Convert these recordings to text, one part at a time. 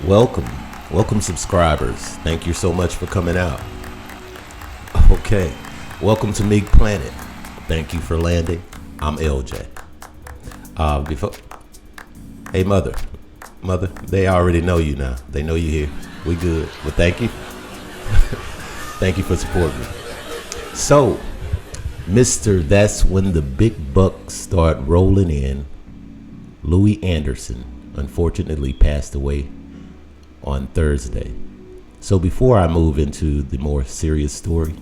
Welcome subscribers. Thank you so much for coming out. Okay, welcome to Meek Planet. Thank you for landing. I'm LJ. Hey mother, they already know you now. They know you here. We good. Well, thank you. Thank you for supporting me. So, Mr. That's When the Big Bucks Start Rolling In, Louie Anderson, unfortunately passed away on Thursday. So before I move into the more serious story,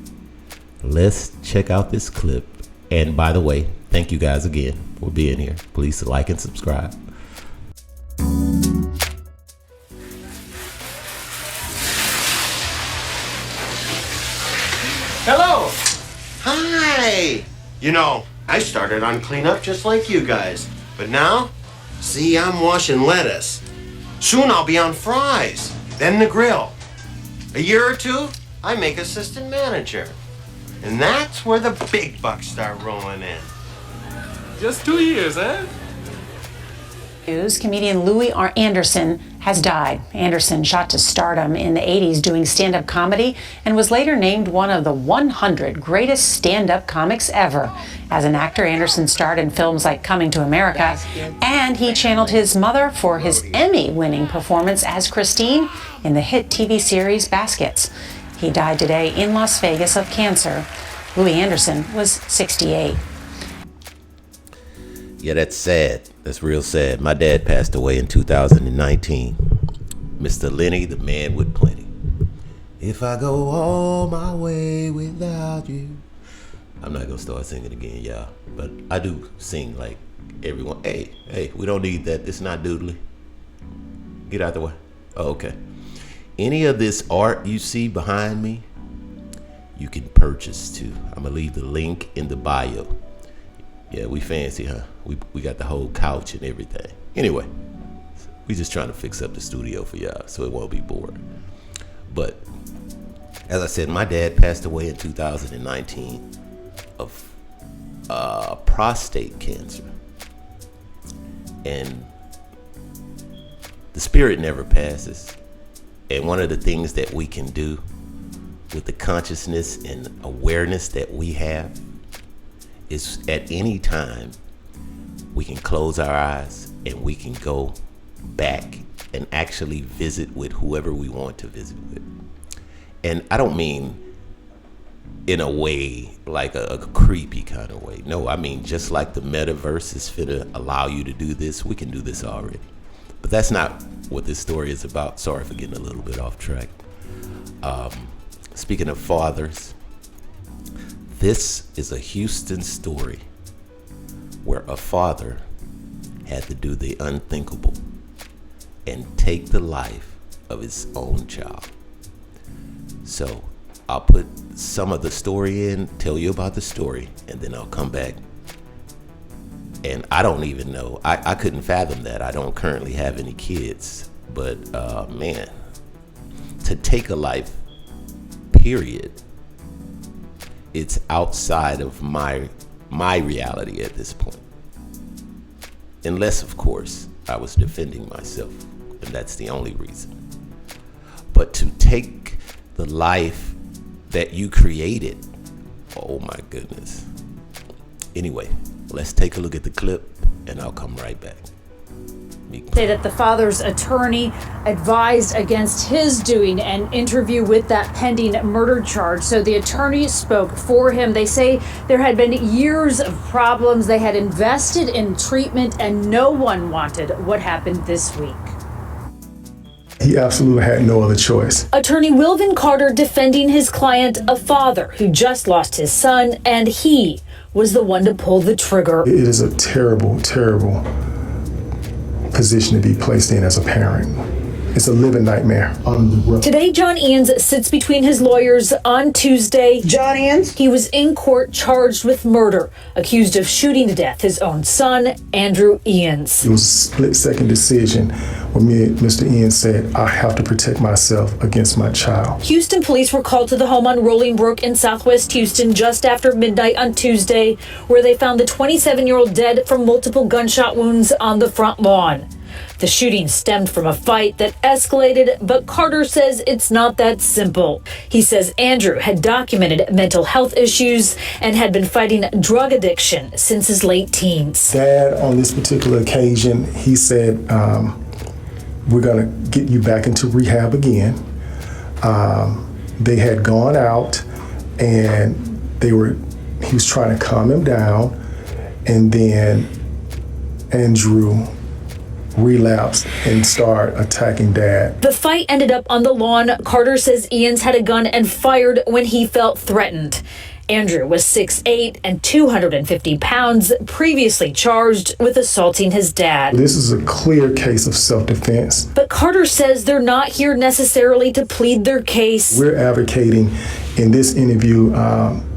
let's check out this clip. And by the way, thank you guys again for being here. Please like and subscribe. Hello. Hi. You know, I started on cleanup just like you guys. But now, see, I'm washing lettuce. Soon I'll be on fries, then the grill. A year or two, I make assistant manager. And that's where the big bucks start rolling in. Just 2 years, eh? News, comedian Louie Anderson has died. Anderson shot to stardom in the 80s doing stand-up comedy and was later named one of the 100 greatest stand-up comics ever. As an actor, Anderson starred in films like Coming to America, and he channeled his mother for his Emmy-winning performance as Christine in the hit TV series Baskets. He died today in Las Vegas of cancer. Louie Anderson was 68. Yeah, that's sad. That's real sad. My dad passed away in 2019. Mr. Lenny, the man with plenty. If I go all my way without you. I'm not going to start singing again, y'all. But I do sing like everyone. Hey, we don't need that. It's not doodly. Get out the way. Oh, okay. Any of this art you see behind me, you can purchase too. I'm going to leave the link in the bio. Yeah, we fancy, huh? We got the whole couch and everything. Anyway, we just trying to fix up the studio for y'all so it won't be bored. But as I said, my dad passed away in 2019 of prostate cancer. And the spirit never passes. And one of the things that we can do with the consciousness and awareness that we have is at any time we can close our eyes and we can go back and actually visit with whoever we want to visit with. And I don't mean in a way like a creepy kind of way. No, I mean just like the metaverse is finna allow you to do this, we can do this already. But that's not what this story is about. Sorry for getting a little bit off track. Speaking of fathers, this is a Houston story where a father had to do the unthinkable and take the life of his own child. So I'll put some of the story in, tell you about the story, and then I'll come back. And I don't even know. I couldn't fathom that. I don't currently have any kids. But man, to take a life, period, it's outside of my reality at this point. Unless, of course, I was defending myself, and that's the only reason. But to take the life that you created, oh my goodness. Anyway, let's take a look at the clip, and I'll come right back. Say that the father's attorney advised against his doing an interview with that pending murder charge. So the attorney spoke for him. They say there had been years of problems. They had invested in treatment, and no one wanted what happened this week. He absolutely had no other choice. Attorney Wilvin Carter defending his client, a father who just lost his son, and he was the one to pull the trigger. It is a terrible, terrible position to be placed in as a parent. It's a living nightmare. Today, John Eanes sits between his lawyers on Tuesday. John Eanes? He was in court charged with murder, accused of shooting to death his own son, Andrew Eanes. It was a split-second decision when Mr. Eanes said, I have to protect myself against my child. Houston police were called to the home on Rolling Brook in southwest Houston just after midnight on Tuesday, where they found the 27-year-old dead from multiple gunshot wounds on the front lawn. The shooting stemmed from a fight that escalated, but Carter says it's not that simple. He says Andrew had documented mental health issues and had been fighting drug addiction since his late teens. Dad, on this particular occasion, he said, we're going to get you back into rehab again. They had gone out and he was trying to calm him down, and then Andrew relapsed and started attacking Dad. The fight ended up on the lawn. Carter says Ians had a gun and fired when he felt threatened. Andrew was 6'8" and 250 pounds, previously charged with assaulting his dad. This is a clear case of self-defense. But Carter says they're not here necessarily to plead their case. We're advocating in this interview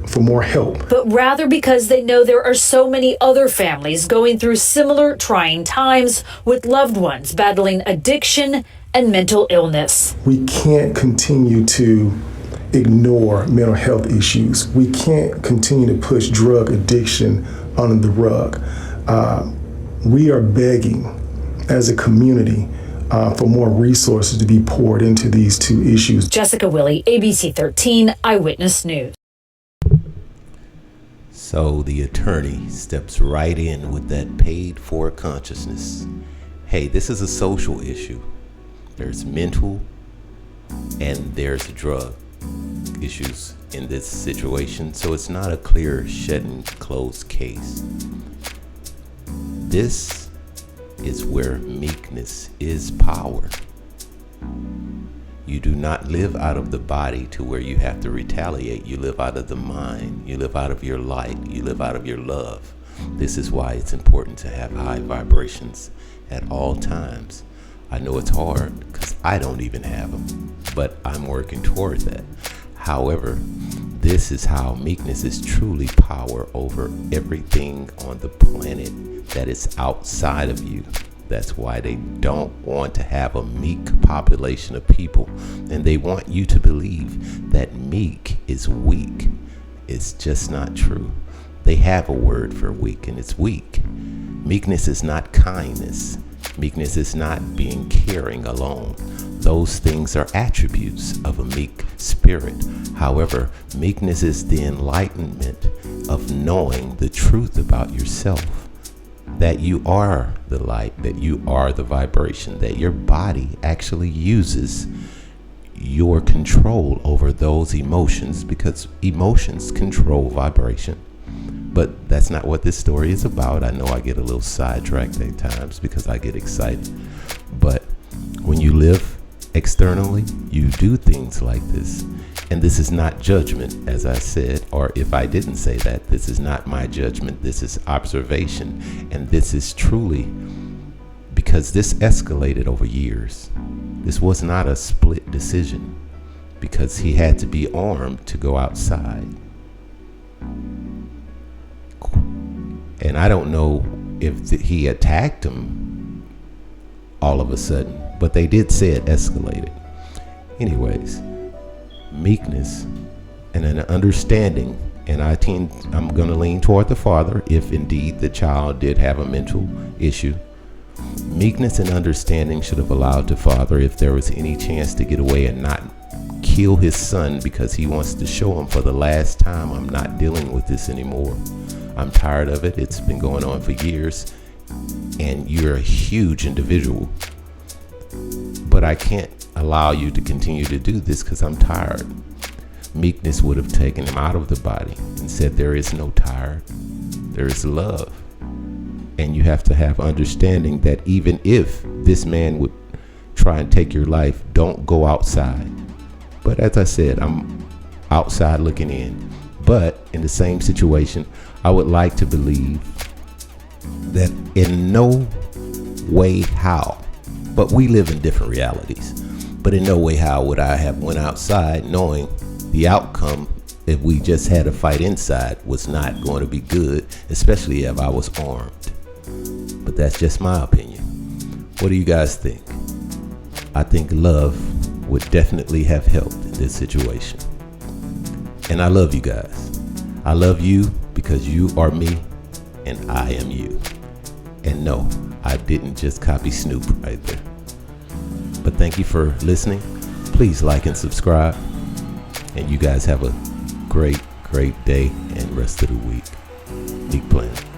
for more help. But rather because they know there are so many other families going through similar trying times with loved ones battling addiction and mental illness. We can't continue to ignore mental health issues. We can't continue to push drug addiction under the rug. We are begging as a community for more resources to be poured into these two issues. Jessica Willey, ABC 13 Eyewitness News. So the attorney steps right in with that paid for consciousness. Hey, this is a social issue. There's mental and there's drug issues in this situation. So it's not a clear, shut and closed case. This is where meekness is power. You do not live out of the body to where you have to retaliate. You live out of the mind. You live out of your light. You live out of your love. This is why it's important to have high vibrations at all times. I know it's hard because I don't even have them, but I'm working toward that. However, this is how meekness is truly power over everything on the planet that is outside of you. That's why they don't want to have a meek population of people, and they want you to believe that meek is weak. It's just not true. They have a word for weak, and it's weak. Meekness is not kindness. Meekness is not being caring alone. Those things are attributes of a meek spirit. However, meekness is the enlightenment of knowing the truth about yourself. That you are the light, that you are the vibration, that your body actually uses your control over those emotions, because emotions control vibration. But that's not what this story is about. I know I get a little sidetracked at times because I get excited. But when you live externally, you do things like this. And this is not judgment, as I said, or if I didn't say that, this is not my judgment. This is observation. And this is truly because this escalated over years. This was not a split decision because he had to be armed to go outside. And I don't know if he attacked him all of a sudden, but they did say it escalated. Anyways, meekness and an understanding, and I'm going to lean toward the father if indeed the child did have a mental issue. Meekness and understanding should have allowed the father, if there was any chance to get away and not kill his son because he wants to show him for the last time, I'm not dealing with this anymore. I'm tired of it. It's been going on for years, and you're a huge individual, but I can't allow you to continue to do this because I'm tired. Meekness would have taken him out of the body and said, there is no tired, there is love. And you have to have understanding that even if this man would try and take your life, don't go outside. But as I said, I'm outside looking in. But in the same situation, I would like to believe that in no way how, but we live in different realities, but in no way how would I have went outside knowing the outcome if we just had a fight inside was not going to be good, especially if I was armed. But that's just my opinion. What do you guys think? I think love would definitely have helped in this situation. And I love you guys. I love you because you are me and I am you. And no, I didn't just copy Snoop right there. But thank you for listening. Please like and subscribe. And you guys have a great day and rest of the week. Meek Planet.